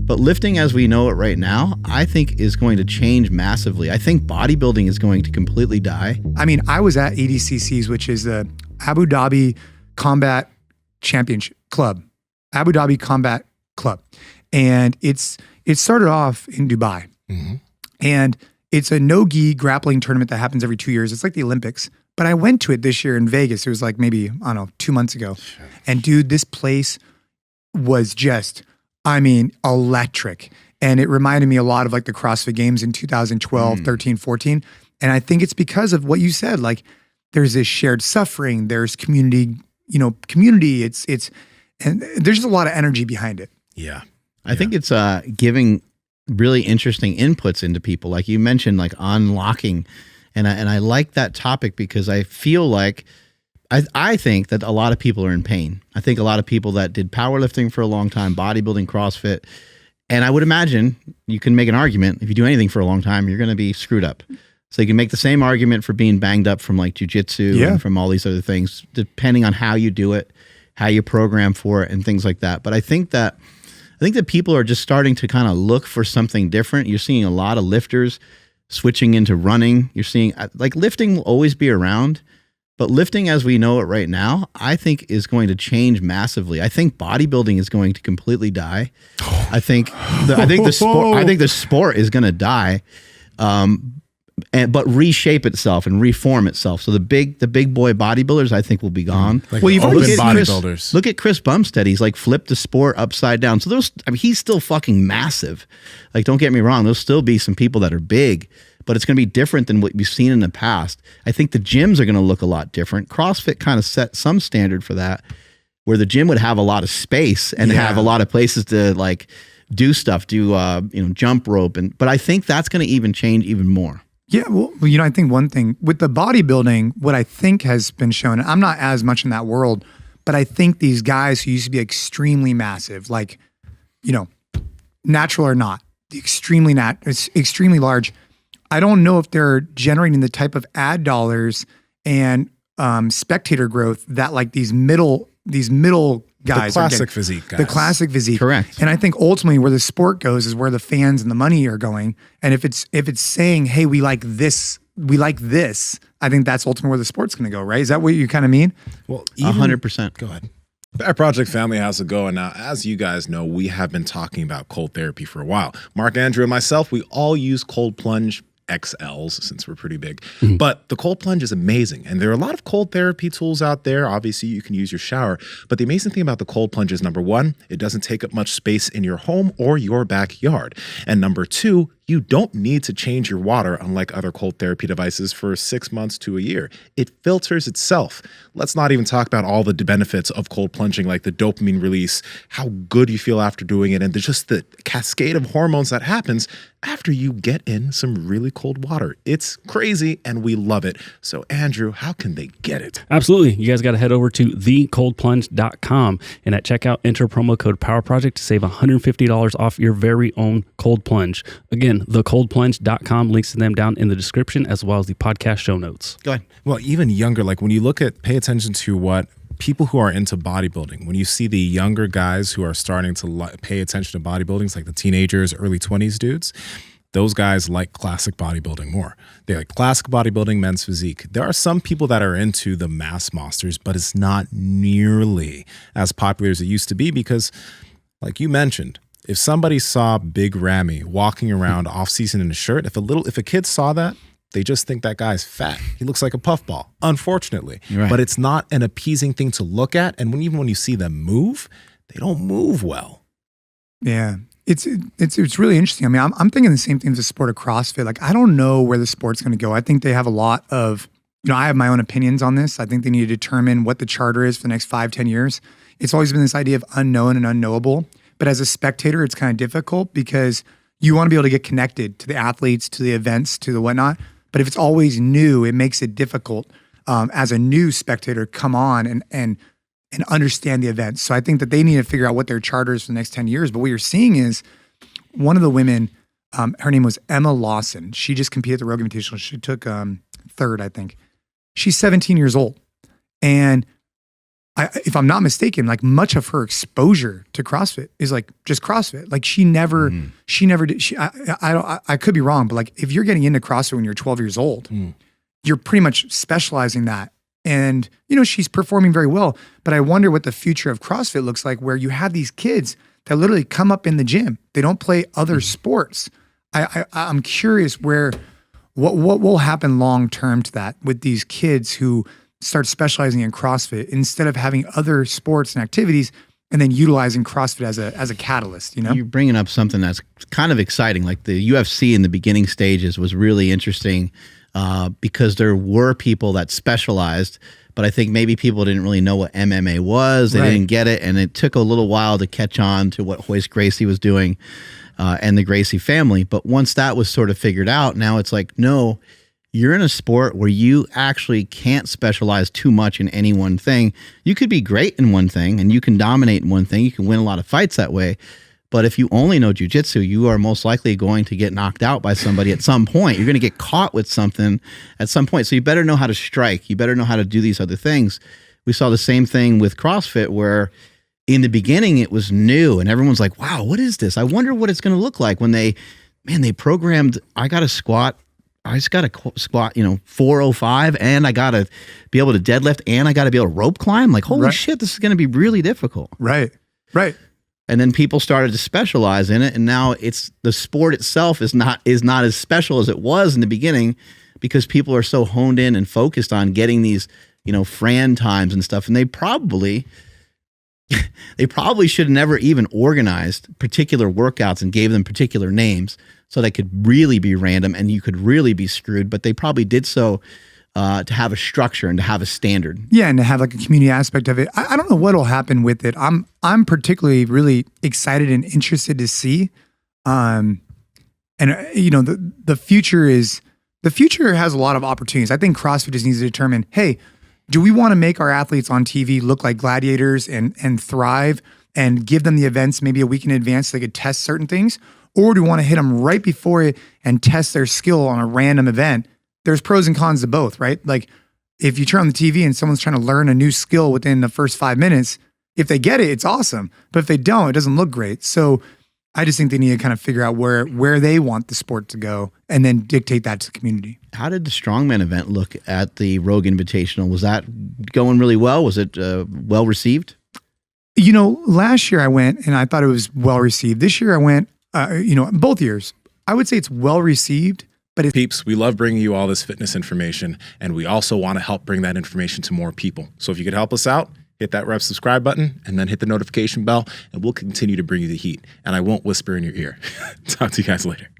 But lifting as we know it right now, I think is going to change massively. I think bodybuilding is going to completely die. I mean, I was at ADCC's, which is the Abu Dhabi Combat Championship Club, Abu Dhabi Combat Club. And it started off in Dubai. And it's a no-gi grappling tournament that happens every 2 years. It's like the Olympics. But I went to it this year in Vegas. It was like maybe, I don't know, 2 months ago. And dude, this place was just, I mean, electric. And it reminded me a lot of like the CrossFit Games in 2012, 13, 14. And I think it's because of what you said. Like there's this shared suffering, there's community, and there's just a lot of energy behind it. Yeah. I think it's giving really interesting inputs into people. Like you mentioned, like unlocking. And I like that topic because I feel like, I think that a lot of people are in pain. I think a lot of people that did powerlifting for a long time, bodybuilding, CrossFit, and I would imagine you can make an argument, if you do anything for a long time, you're going to be screwed up. So you can make the same argument for being banged up from like jujitsu and from all these other things, depending on how you do it, how you program for it and things like that. But I think that people are just starting to kind of look for something different. You're seeing a lot of lifters switching into running. You're seeing like lifting will always be around, but lifting as we know it right now, I think is going to change massively. I think bodybuilding is going to completely die. I think the sport is going to die. But reshape itself and reform itself. So the big boy bodybuilders, I think, will be gone. Like well, you've always bodybuilders. Look at Chris Bumstead. He's like flipped the sport upside down. So he's still fucking massive. Like, don't get me wrong. There'll still be some people that are big, but it's going to be different than what we've seen in the past. I think the gyms are going to look a lot different. CrossFit kind of set some standard for that, where the gym would have a lot of space and have a lot of places to like do stuff, jump rope, but I think that's going to even change even more. Yeah, well, I think one thing with the bodybuilding, what I think has been shown, I'm not as much in that world, but I think these guys who used to be extremely massive, like, natural or not, extremely large, I don't know if they're generating the type of ad dollars and spectator growth that like these middle guys, the classic physique guys. The classic physique. Correct. And I think ultimately where the sport goes is where the fans and the money are going. And if it's saying, hey, we like this, I think that's ultimately where the sport's going to go, right? Is that what you kind of mean? Well, 100%. Go ahead. Our project family has to go. And now, as you guys know, we have been talking about cold therapy for a while. Mark, Andrew, and myself, we all use cold plunge XLs since we're pretty big. But the cold plunge is amazing. And there are a lot of cold therapy tools out there. Obviously, you can use your shower. But the amazing thing about the cold plunge is, number one, it doesn't take up much space in your home or your backyard. And number two, you don't need to change your water, unlike other cold therapy devices, for 6 months to a year. It filters itself. Let's not even talk about all the benefits of cold plunging, like the dopamine release, how good you feel after doing it, and just the cascade of hormones that happens after you get in some really cold water. It's crazy, and we love it. So, Andrew, how can they get it? Absolutely. You guys got to head over to thecoldplunge.com, and at checkout, enter promo code PowerProject to save $150 off your very own cold plunge. Again, thecoldplunge.com, links to them down in the description, as well as the podcast show notes. Go ahead. Well, even younger, like when you pay attention to what people who are into bodybuilding, when you see the younger guys who are starting to pay attention to bodybuilding, it's like the teenagers, early 20s dudes, those guys like classic bodybuilding more. They like classic bodybuilding, men's physique. There are some people that are into the mass monsters, but it's not nearly as popular as it used to be because, like you mentioned, if somebody saw Big Ramy walking around off season in a shirt, if a kid saw that, they just think that guy's fat. He looks like a puffball, unfortunately. Right. But it's not an appeasing thing to look at. And even when you see them move, they don't move well. Yeah. It's really interesting. I mean, I'm thinking the same thing as the sport of CrossFit. Like, I don't know where the sport's going to go. I think they have a lot of, I have my own opinions on this. I think they need to determine what the charter is for the next 5-10 years. It's always been this idea of unknown and unknowable. But as a spectator, it's kind of difficult because you want to be able to get connected to the athletes, to the events, to the whatnot. But if it's always new, it makes it difficult as a new spectator come on and understand the events. So I think that they need to figure out what their charter is for the next 10 years. But what you're seeing is one of the women, her name was Emma Lawson. She just competed at the Rogue Invitational. She took third, I think. She's 17 years old. And if I'm not mistaken, like much of her exposure to CrossFit is like just CrossFit. Like she never did. I could be wrong, but like if you're getting into CrossFit when you're 12 years old, you're pretty much specializing that. And, you know, she's performing very well, but I wonder what the future of CrossFit looks like, where you have these kids that literally come up in the gym. They don't play other sports. I'm curious what will happen long-term to that with these kids who start specializing in CrossFit instead of having other sports and activities and then utilizing CrossFit as a catalyst, you know? You're bringing up something that's kind of exciting. Like the UFC in the beginning stages was really interesting because there were people that specialized, but I think maybe people didn't really know what MMA was. They didn't get it. And it took a little while to catch on to what Hoist Gracie was doing and the Gracie family. But once that was sort of figured out, now it's like, no, you're in a sport where you actually can't specialize too much in any one thing. You could be great in one thing and you can dominate in one thing. You can win a lot of fights that way. But if you only know jiu-jitsu, you are most likely going to get knocked out by somebody at some point. You're going to get caught with something at some point. So you better know how to strike. You better know how to do these other things. We saw the same thing with CrossFit where in the beginning it was new and everyone's like, wow, what is this? I wonder what it's going to look like when they programmed, I got to squat, 405 and I got to be able to deadlift and I got to be able to rope climb. Like, holy shit, this is going to be really difficult. Right. And then people started to specialize in it. And now it's the sport itself is not as special as it was in the beginning because people are so honed in and focused on getting these, you know, Fran times and stuff. And they probably should have never even organized particular workouts and gave them particular names so they could really be random and you could really be screwed. But they probably did so to have a structure and to have a standard. Yeah, and to have like a community aspect of it. I don't know what'll happen with it. I'm particularly really excited and interested to see. And you know, the future has a lot of opportunities. I think CrossFit just needs to determine, hey, do we want to make our athletes on TV look like gladiators and thrive and give them the events maybe a week in advance so they could test certain things? Or do we want to hit them right before it and test their skill on a random event? There's pros and cons to both, right? Like if you turn on the TV and someone's trying to learn a new skill within the first 5 minutes, if they get it, it's awesome. But if they don't, it doesn't look great. So I just think they need to kind of figure out where they want the sport to go and then dictate that to the community. How did the Strongman event look at the Rogue Invitational? Was that going really well? Was it well received? You know, last year I went and I thought it was well received. This year I went, both years. I would say it's well received. But peeps, we love bringing you all this fitness information, and we also want to help bring that information to more people. So if you could help us out, hit that red subscribe button and then hit the notification bell, and we'll continue to bring you the heat. And I won't whisper in your ear. Talk to you guys later.